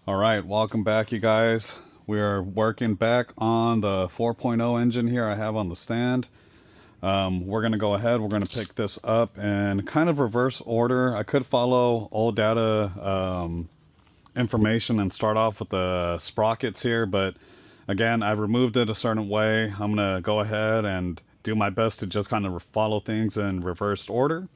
All right, welcome back, you guys. We are working back on the 4.0 engine here I have on the stand. We're going to go ahead, we're going to pick this up and kind of reverse order. I could follow old data information and start off with the sprockets here, but again, I removed it a certain way. I'm going to go ahead and do my best to just kind of follow things in reversed order.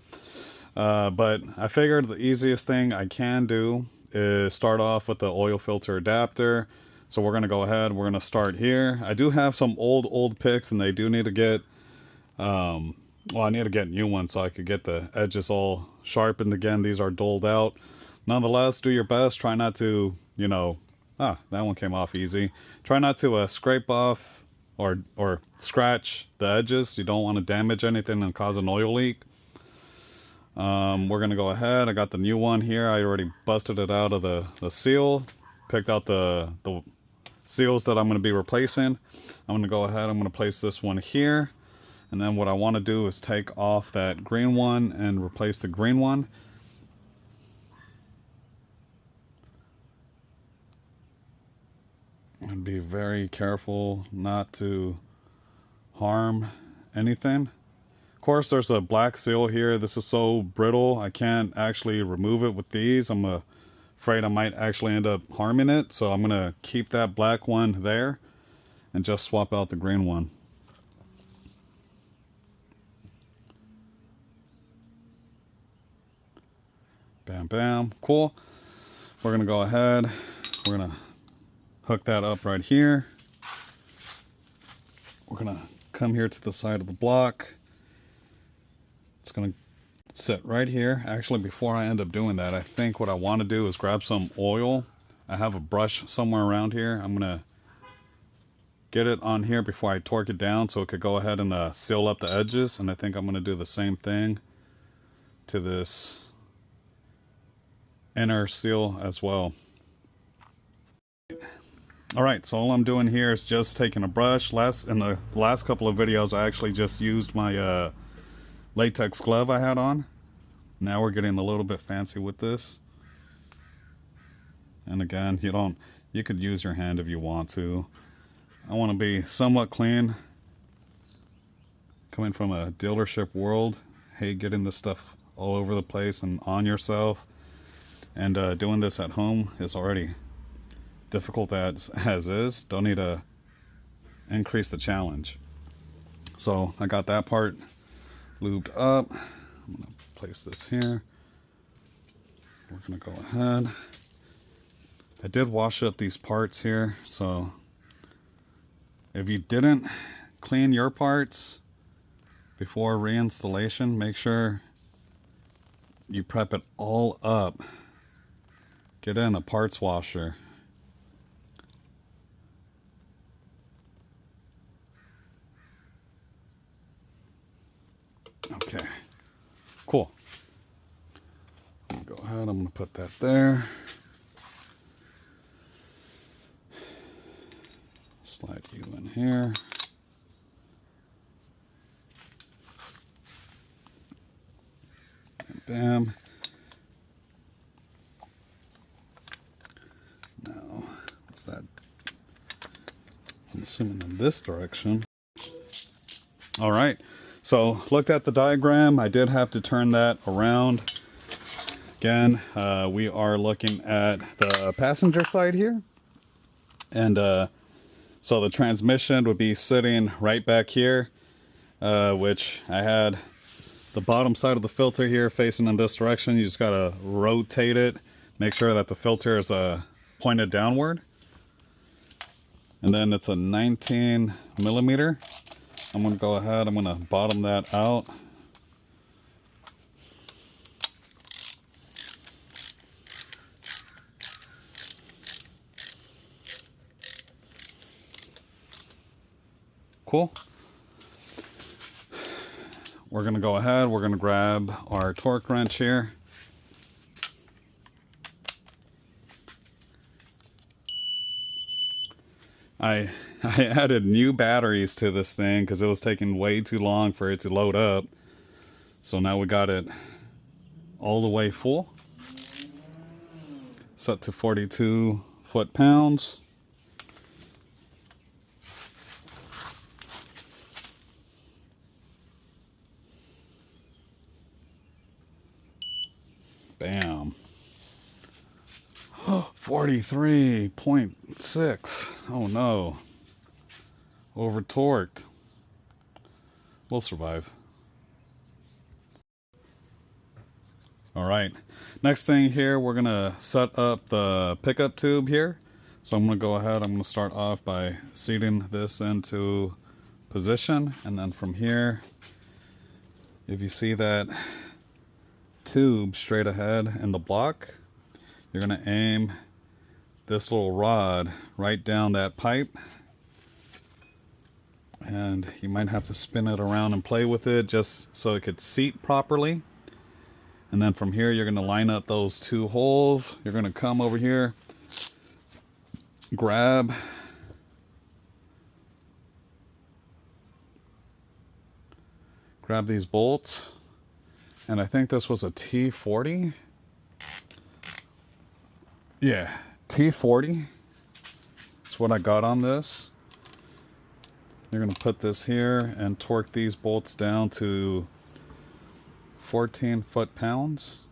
But I figured the easiest thing I can do is start off with the oil filter adapter. So we're going to go ahead, we're going to start here. I do have some old picks and they do need to get, well, I need to get new ones so I could get the edges all sharpened again. These are dulled out. Nonetheless, do your best. Try not to, that one came off easy. Try not to scrape off or scratch the edges. You don't want to damage anything and cause an oil leak. We're going to go ahead. I got the new one here. I already busted it out of the seal. Picked out the seals that I'm going to be replacing. I'm going to go ahead. I'm going to place this one here. And then what I want to do is take off that green one and replace the green one. And be very careful not to harm anything. Of course, there's a black seal here. This is so brittle, I can't actually remove it with these. I'm afraid I might actually end up harming it. So I'm going to keep that black one there and just swap out the green one. Bam, bam. Cool. We're going to go ahead. We're going to hook that up right here. We're going to come here to the side of the block. It's going to sit right here. Actually, before I end up doing that, I think what I want to do is grab some oil. I have a brush somewhere around here. I'm going to get it on here before I torque it down so it could go ahead and seal up the edges. And I think I'm going to do the same thing to this inner seal as well. Alright, so all I'm doing here is just taking a brush. In the last couple of videos, I actually just used my latex glove I had on. Now we're getting a little bit fancy with this. And again, you could use your hand if you want to. I want to be somewhat clean. Coming from a dealership world, hate getting this stuff all over the place and on yourself. And doing this at home is already difficult as is. Don't need to increase the challenge. So I got that part lubed up. I'm going to place this here. We're going to go ahead. I did wash up these parts here, so if you didn't clean your parts before reinstallation, make sure you prep it all up. Get in a parts washer. Okay, cool. Go ahead, I'm going to put that there. Slide you in here. And bam. Now, what's that? I'm assuming in this direction. All right. So looked at the diagram. I did have to turn that around. Again, we are looking at the passenger side here. And so the transmission would be sitting right back here, which I had the bottom side of the filter here facing in this direction. You just got to rotate it. Make sure that the filter is pointed downward. And then it's a 19 millimeter. I'm going to go ahead, I'm going to bottom that out. Cool. We're going to go ahead, we're going to grab our torque wrench here. I added new batteries to this thing because it was taking way too long for it to load up. So now we got it all the way full. Set to 42 foot-pounds. Bam. 43.6. Oh no. Over torqued. We'll survive. All right. Next thing here, we're going to set up the pickup tube here. So I'm going to go ahead. I'm going to start off by seating this into position. And then from here, if you see that tube straight ahead in the block, you're going to aim this little rod right down that pipe. And you might have to spin it around and play with it just so it could seat properly. And then from here, you're going to line up those two holes. You're going to come over here, grab these bolts. And I think this was a T40. Yeah, T40. That's what I got on this. You're going to put this here and torque these bolts down to 14 foot-pounds.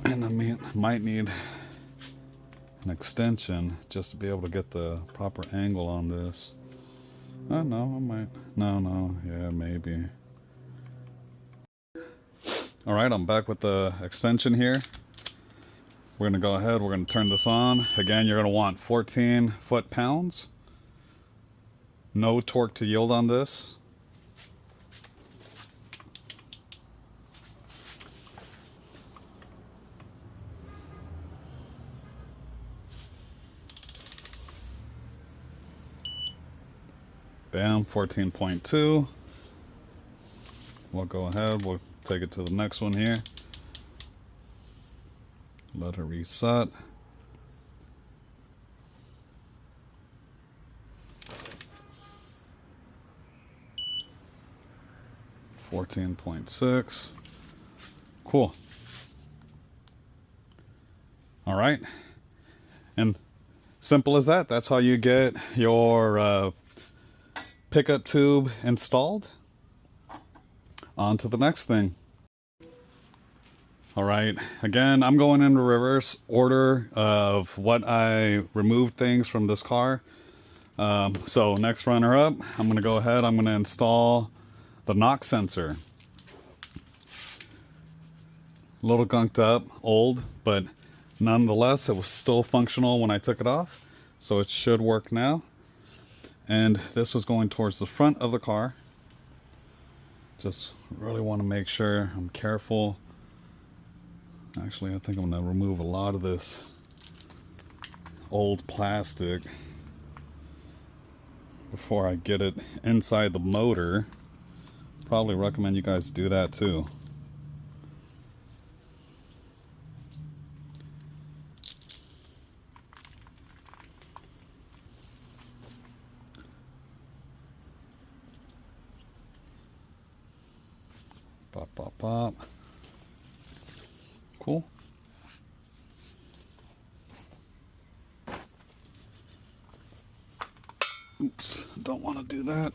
And I might need an extension just to be able to get the proper angle on this. Oh no, I might. No, yeah, maybe. All right, I'm back with the extension here. We're going to go ahead, we're going to turn this on. Again, you're going to want 14 foot-pounds. No torque to yield on this. Bam, 14.2. We'll go ahead, we'll take it to the next one here. Let it reset. $14.6. Cool. All right. And simple as that. That's how you get your pickup tube installed. On to the next thing. All right, again, I'm going in reverse order of what I removed things from this car. So next runner up, I'm going to go ahead, I'm going to install the knock sensor. A little gunked up, old, but nonetheless, it was still functional when I took it off. So it should work now. And this was going towards the front of the car. Just really want to make sure I'm careful. Actually, I think I'm going to remove a lot of this old plastic before I get it inside the motor. Probably recommend you guys do that too. Pop, pop, pop. Cool. Oops, don't want to do that.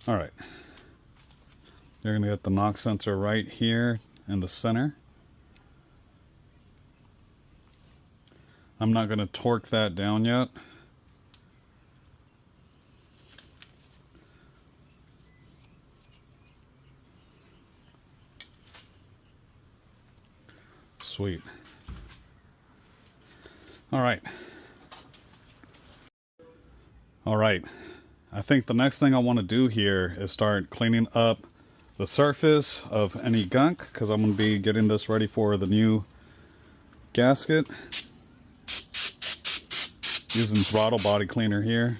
All right. You're going to get the knock sensor right here in the center. I'm not going to torque that down yet. Sweet. All right. All right. I think the next thing I want to do here is start cleaning up the surface of any gunk, because I'm going to be getting this ready for the new gasket. Using throttle body cleaner here.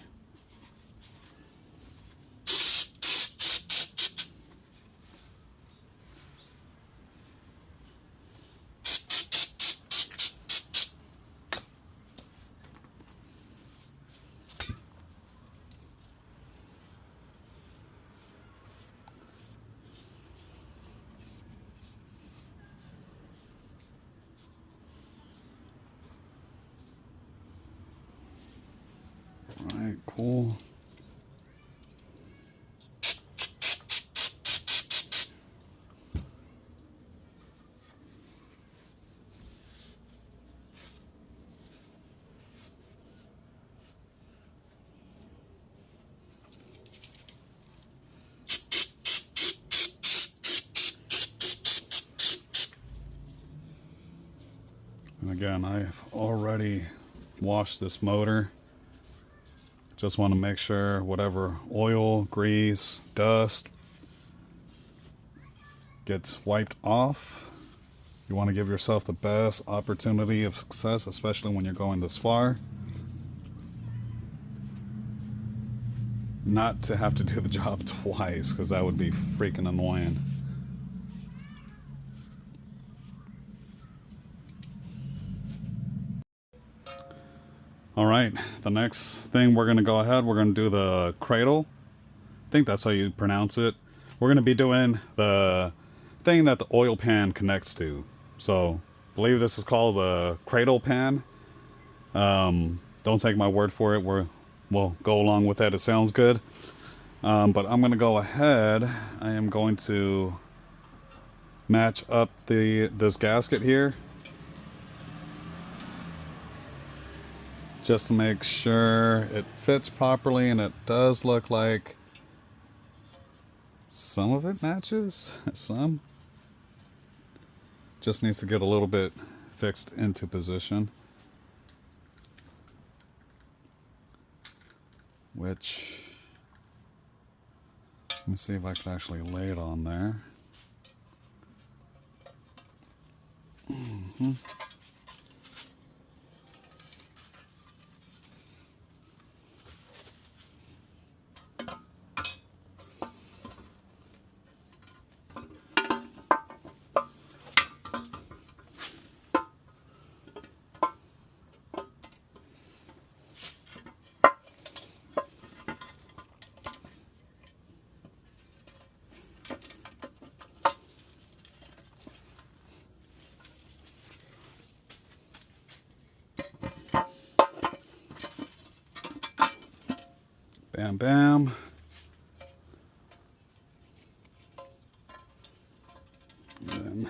Alright, cool. And again, I've already washed this motor. Just want to make sure whatever oil, grease, dust gets wiped off. You want to give yourself the best opportunity of success, especially when you're going this far. Not to have to do the job twice, because that would be freaking annoying. Alright, the next thing we're going to go ahead, we're going to do the cradle. I think that's how you pronounce it. We're going to be doing the thing that the oil pan connects to. So, I believe this is called the cradle pan. Don't take my word for it. We'll go along with that. It sounds good. But I'm going to go ahead. I am going to match up this gasket here, just to make sure it fits properly, and it does look like some of it matches. Some just needs to get a little bit fixed into position, which, let me see if I could actually lay it on there. Bam, bam. And then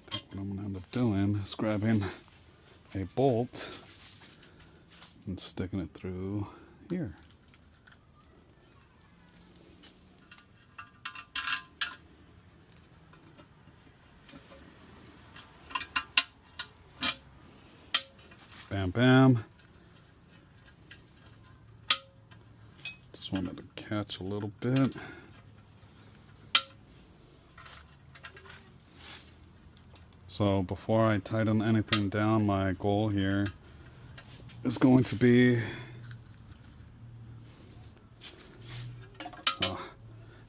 I think what I'm going to end up doing is grabbing a bolt and sticking it through here. Bam, bam. Just wanted to catch a little bit. So before I tighten anything down, my goal here is going to be,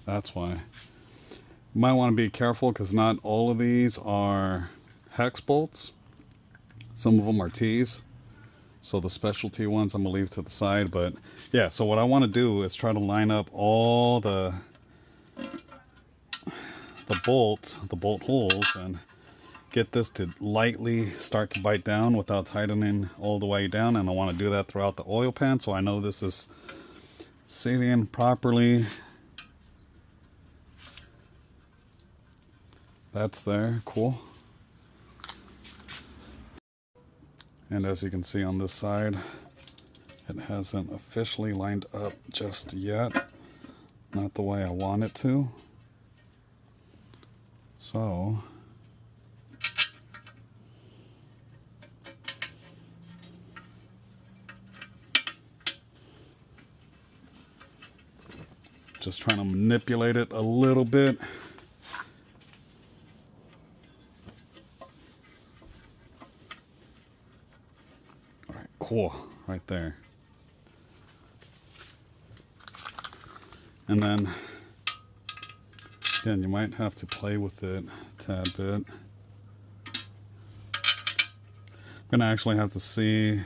that's why. You might want to be careful, because not all of these are hex bolts. Some of them are T's. So the specialty ones I'm going to leave to the side. But yeah, so what I want to do is try to line up all the bolt holes and get this to lightly start to bite down without tightening all the way down. And I want to do that throughout the oil pan, so I know this is seating properly. That's there, cool. And as you can see on this side, it hasn't officially lined up just yet. Not the way I want it to. So just trying to manipulate it a little bit. All right, cool, right there. And then, again, you might have to play with it a tad bit. I'm gonna actually have to see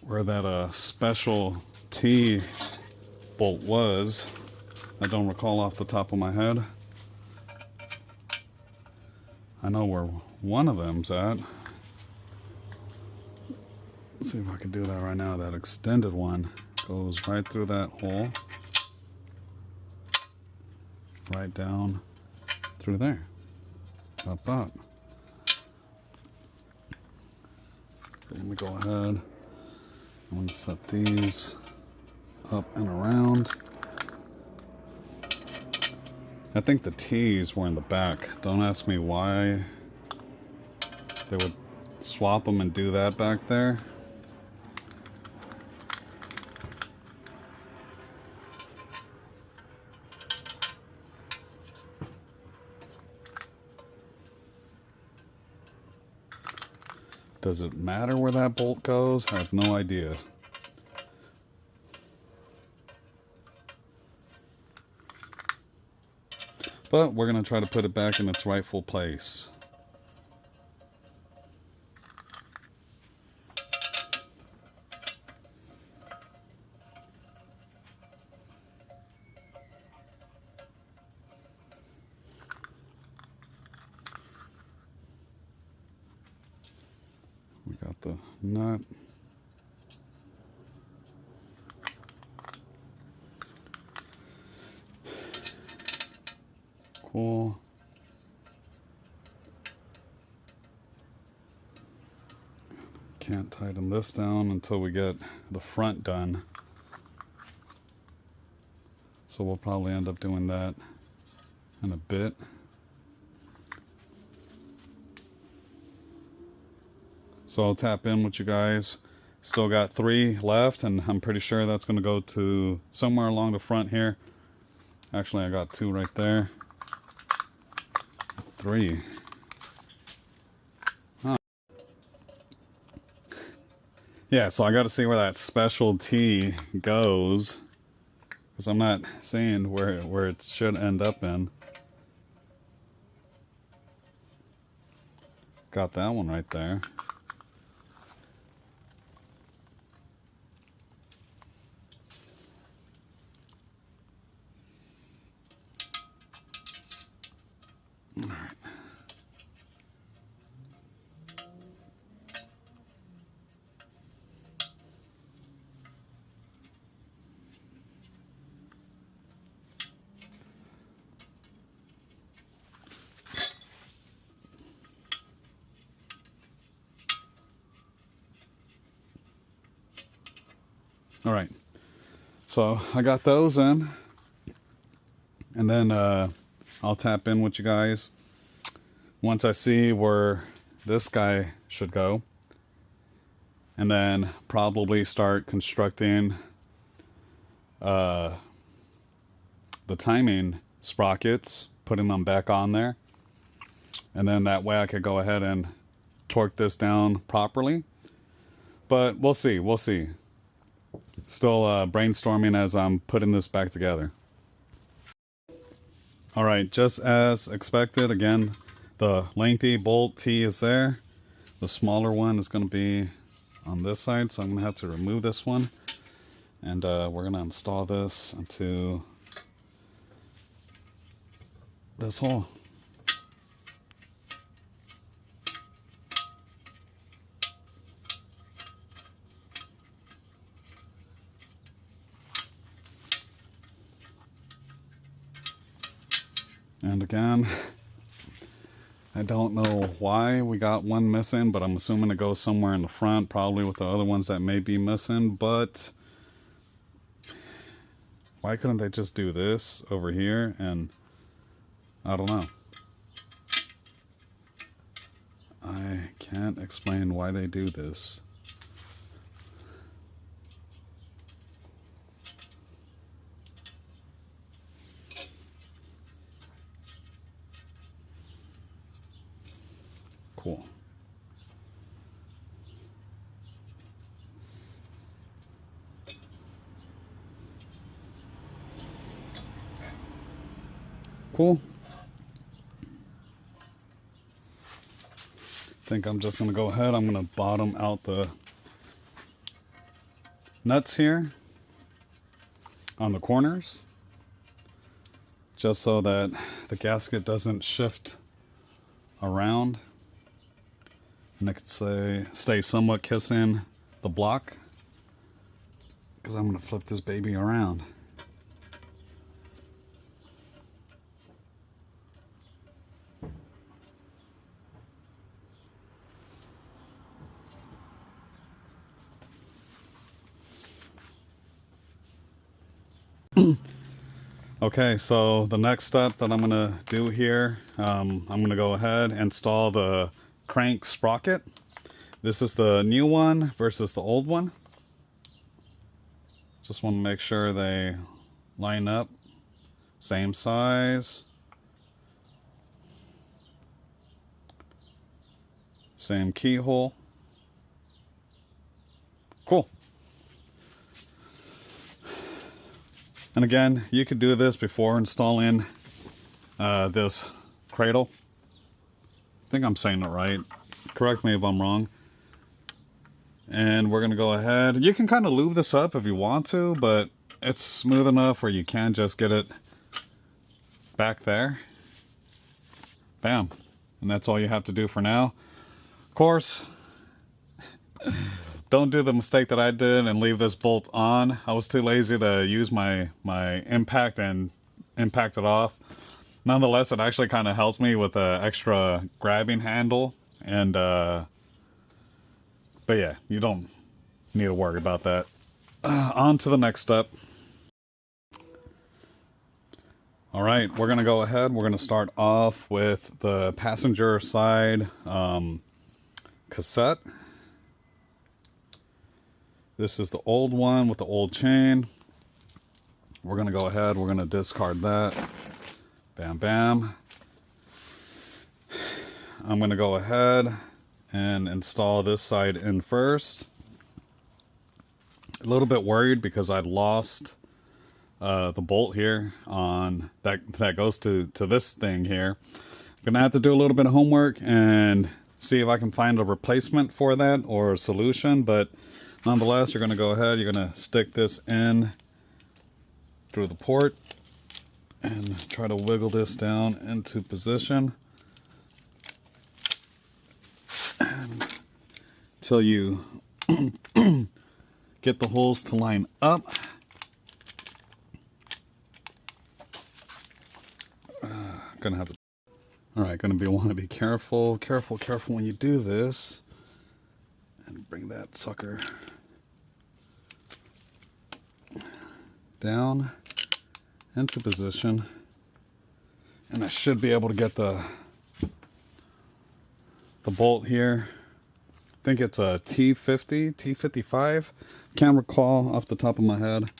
where that special T bolt was. I don't recall off the top of my head. I know where one of them's at. Let's see if I can do that right now. That extended one goes right through that hole, right down through there. Up. Let me go ahead. I'm going to set these up and around. I think the T's were in the back. Don't ask me why they would swap them and do that back there. Does it matter where that bolt goes? I have no idea. But we're going to try to put it back in its rightful place. We got the nut. Cool. Can't tighten this down until we get the front done. So we'll probably end up doing that in a bit. So I'll tap in with you guys. Still got 3 left, and I'm pretty sure that's going to go to somewhere along the front here. Actually, I got 2 right there. 3. Huh. Yeah, so I got to see where that special T goes, because I'm not seeing where it should end up in. Got that one right there. All right. All right, so I got those in, and then I'll tap in with you guys once I see where this guy should go, and then probably start constructing the timing sprockets, putting them back on there, and then that way I could go ahead and torque this down properly. But we'll see. Still brainstorming as I'm putting this back together. All right, just as expected, again, the lengthy bolt T is there. The smaller one is going to be on this side, so I'm going to have to remove this one. And we're going to install this into this hole. And again, I don't know why we got one missing, but I'm assuming it goes somewhere in the front, probably with the other ones that may be missing. But why couldn't they just do this over here? And I don't know. I can't explain why they do this. Cool. Cool. I think I'm just going to go ahead. I'm going to bottom out the nuts here on the corners, just so that the gasket doesn't shift around, and it could stay somewhat kissing the block, because I'm going to flip this baby around. Okay, so the next step that I'm going to do here, I'm going to go ahead and install the crank sprocket. This is the new one versus the old one. Just want to make sure they line up, same size, same keyhole. Cool. And again, you could do this before installing this cradle. I think I'm saying it right. Correct me if I'm wrong. And we're going to go ahead. You can kind of lube this up if you want to, but it's smooth enough where you can just get it back there. Bam. And that's all you have to do for now. Of course, don't do the mistake that I did and leave this bolt on. I was too lazy to use my impact and impact it off. Nonetheless, it actually kind of helped me with an extra grabbing handle. And, but yeah, you don't need to worry about that. On to the next step. All right, we're going to go ahead. We're going to start off with the passenger side cassette. This is the old one with the old chain. We're going to go ahead. We're going to discard that. Bam, bam. I'm going to go ahead and install this side in first. A little bit worried because I lost the bolt here on that goes to this thing here. I'm going to have to do a little bit of homework and see if I can find a replacement for that or a solution, but nonetheless, you're going to go ahead, you're going to stick this in through the port and try to wiggle this down into position until you get the holes to line up. Gonna have to. All right, want to be careful when you do this, and bring that sucker down into position, and I should be able to get the bolt here. I think it's a T50, T55. Can't recall off the top of my head.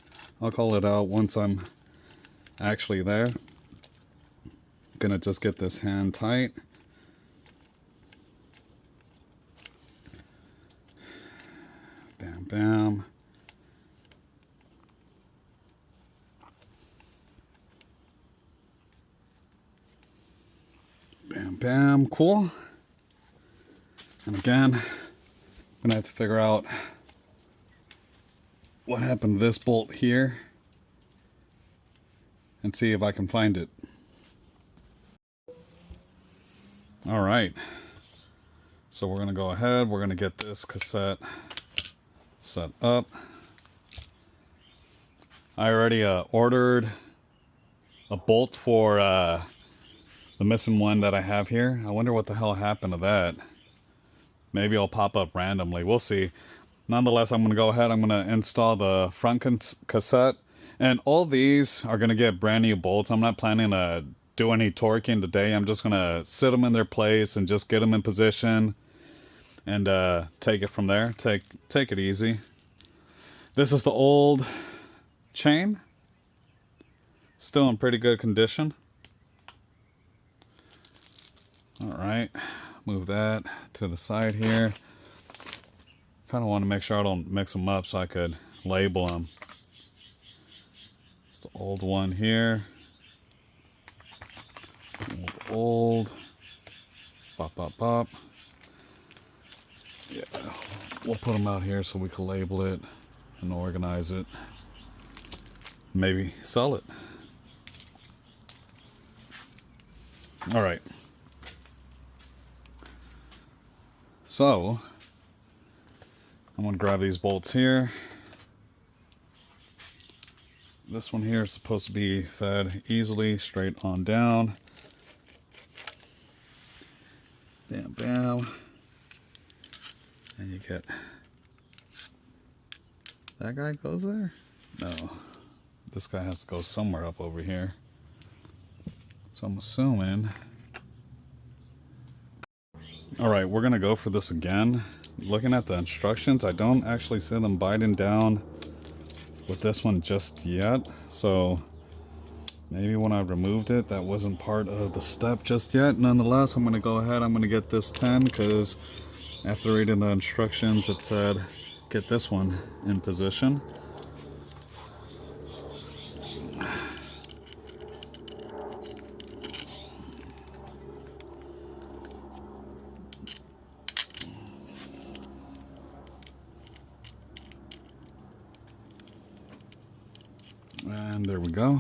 I'll call it out once I'm actually there. Gonna just get this hand tight. Bam, bam. Bam, bam. Cool. And again, I'm gonna have to figure out what happened to this bolt here and see if I can find it. All right, so we're gonna go ahead, we're gonna get this cassette set up. I already ordered a bolt for the missing one that I have here. I wonder what the hell happened to that. Maybe it'll pop up randomly, we'll see. Nonetheless, I'm gonna go ahead, I'm gonna install the front cassette, and all these are gonna get brand new bolts. I'm not planning to do any torquing today. I'm just gonna sit them in their place and just get them in position and take it from there. Take it easy. This is the old chain, still in pretty good condition. All right, move that to the side here. Kind of want to make sure I don't mix them up so I could label them. It's the old one here. Old. Bop, bop, bop. Yeah, we'll put them out here so we can label it and organize it. Maybe sell it. All right. So, I'm gonna grab these bolts here. This one here is supposed to be fed easily straight on down. Bam, bam. And you get, that guy goes there? No, this guy has to go somewhere up over here. So I'm assuming. All right, we're gonna go for this again. Looking at the instructions, I don't actually see them biting down with this one just yet. So maybe when I removed it, that wasn't part of the step just yet. Nonetheless, I'm gonna go ahead, I'm gonna get this 10 because after reading the instructions, it said get this one in position. And there we go.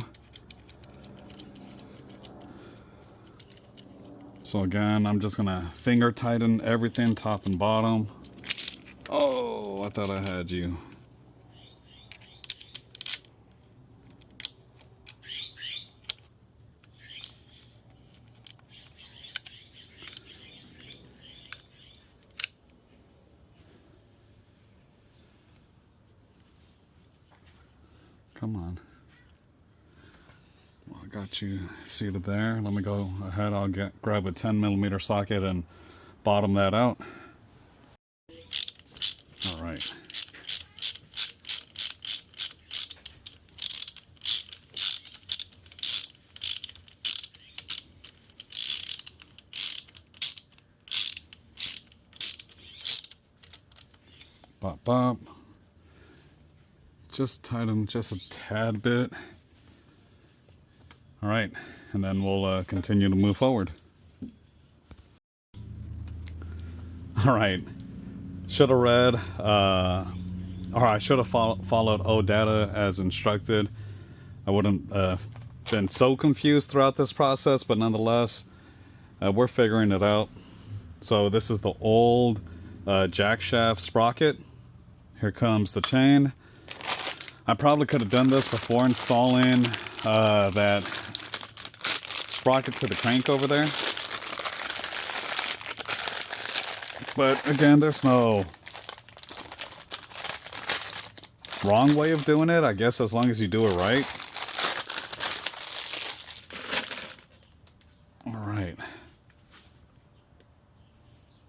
So again, I'm just gonna finger tighten everything top and bottom. Oh, I thought I had you. Come on. Well, I got you seated there. Let me go ahead. I'll grab a 10mm socket and bottom that out. All right. Bop, bop. Just tighten just a tad bit. All right, and then we'll continue to move forward. All right, should have read, or I should have followed OData as instructed. I wouldn't been so confused throughout this process, but nonetheless, we're figuring it out. So this is the old jack shaft sprocket. Here comes the chain. I probably could have done this before installing that sprocket to the crank over there. But again, there's no wrong way of doing it, I guess, as long as you do it right. All right.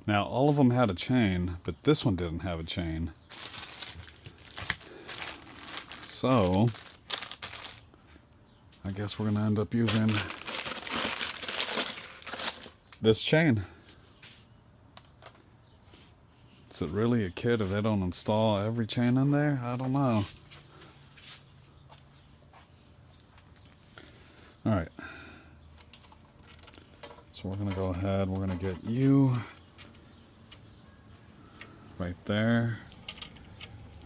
Now, all of them had a chain, but this one didn't have a chain. So, I guess we're going to end up using this chain. Is it really a kit if they don't install every chain in there? I don't know. All right. So we're going to go ahead. We're going to get you right there.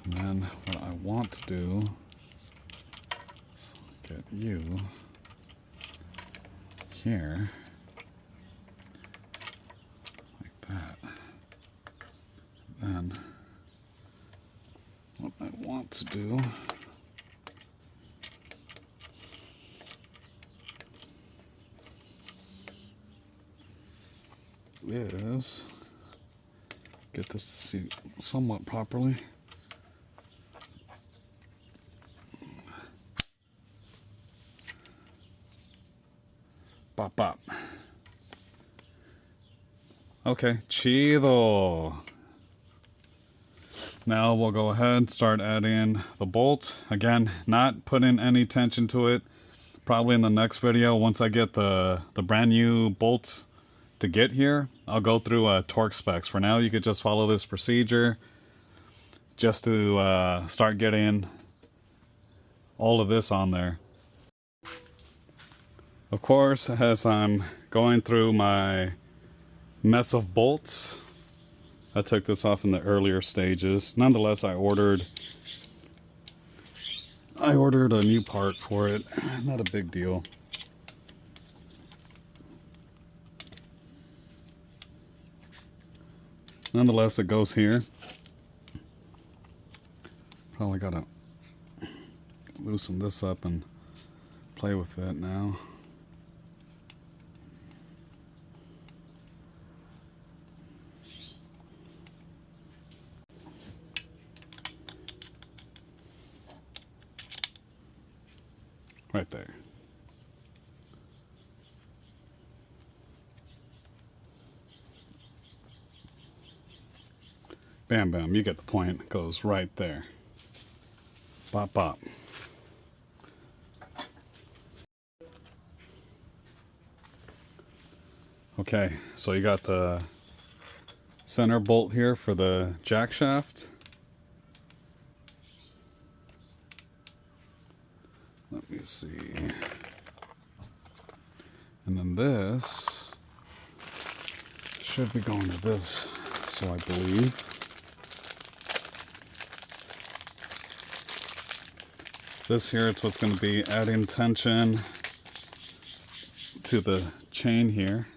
And then what I want to do is get you here, like that. Then what I want to do is get this to seat somewhat properly. Bop, bop. Okay, chido. Now we'll go ahead and start adding the bolt. Again, not putting any tension to it. Probably in the next video, once I get the brand new bolts to get here, I'll go through torque specs. For now, you could just follow this procedure just to start getting all of this on there. Of course, as I'm going through my mess of bolts, I took this off in the earlier stages. Nonetheless, I ordered a new part for it. Not a big deal. Nonetheless, it goes here. Probably gotta loosen this up and play with it now. Right there. Bam, bam, you get the point. It goes right there. Bop, bop. Okay, so you got the center bolt here for the jack shaft. Let me see. And then this should be going to this, so I believe. This here, it's what's going to be adding tension to the chain here.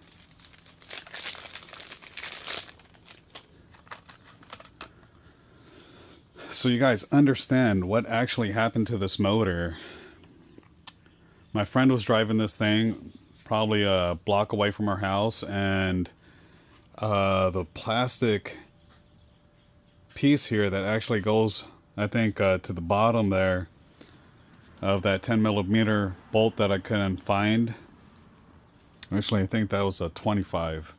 So you guys understand what actually happened to this motor. My friend was driving this thing probably a block away from our house, and the plastic piece here that actually goes, I think, to the bottom there of that 10mm bolt that I couldn't find. Actually, I think that was a 25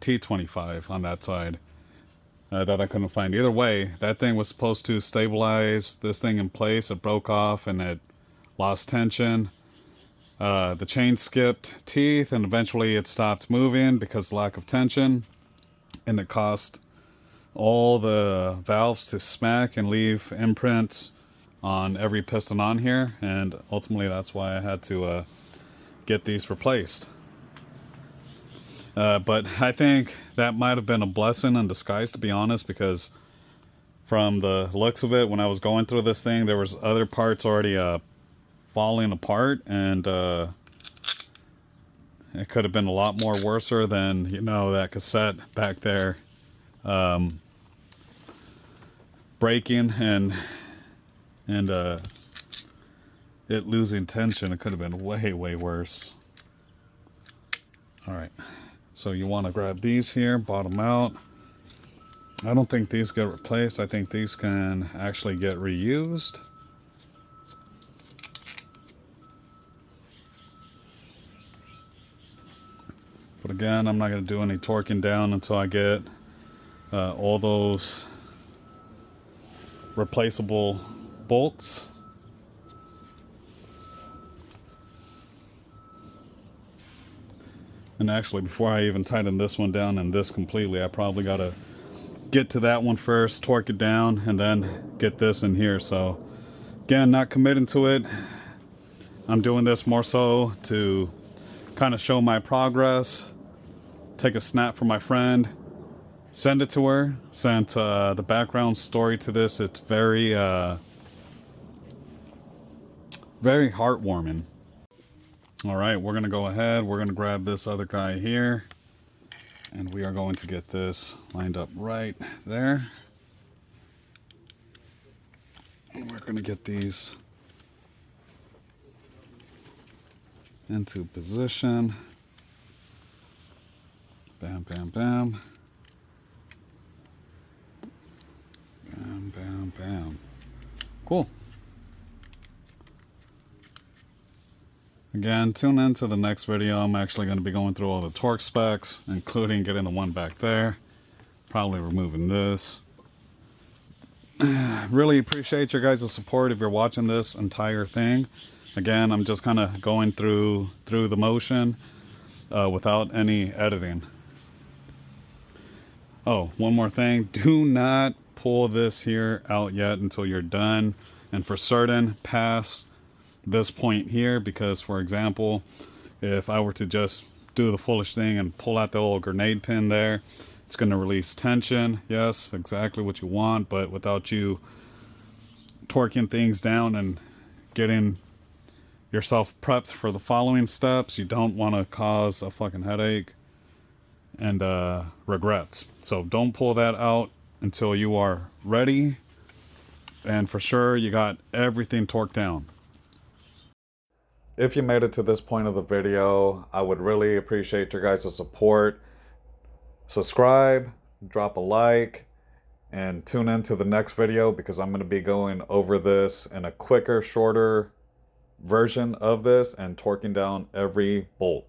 T25 on that side that I couldn't find. Either way, that thing was supposed to stabilize this thing in place. It broke off and it lost tension. The chain skipped teeth, and eventually it stopped moving because of lack of tension, and it caused all the valves to smack and leave imprints on every piston on here, and ultimately that's why I had to get these replaced. But I think that might have been a blessing in disguise, to be honest, because from the looks of it, when I was going through this thing, there was other parts already falling apart, and it could have been a lot more worser than, you know, that cassette back there breaking and it losing tension. It could have been way worse. All right, so you want to grab these here, bottom out. I don't think these get replaced. I think these can actually get reused. But again, I'm not going to do any torquing down until I get all those replaceable bolts. And actually, before I even tighten this one down and this completely, I probably got to get to that one first, torque it down, and then get this in here. So again, not committing to it. I'm doing this more so to kind of show my progress, take a snap from my friend, send it to her, since the background story to this, it's very heartwarming. All right, we're gonna go ahead, we're gonna grab this other guy here, and we are going to get this lined up right there. And we're gonna get these into position. Bam, bam, bam. Bam, bam, bam. Cool. Again, tune in to the next video. I'm actually going to be going through all the torque specs, including getting the one back there. Probably removing this. Really appreciate your guys' support if you're watching this entire thing. Again, I'm just kind of going through the motion without any editing. Oh, one more thing. Do not pull this here out yet until you're done and for certain past this point here, because for example, if I were to just do the foolish thing and pull out the old grenade pin there, it's going to release tension. Yes, exactly what you want, but without you torquing things down and getting yourself prepped for the following steps, you don't want to cause a fucking headache and regrets. So don't pull that out until you are ready. and for sure you got everything torqued down. If you made it to this point of the video, I would really appreciate your guys' support. Subscribe, drop a like, and tune in to the next video because I'm going to be going over this in a quicker, shorter version of this and torquing down every bolt.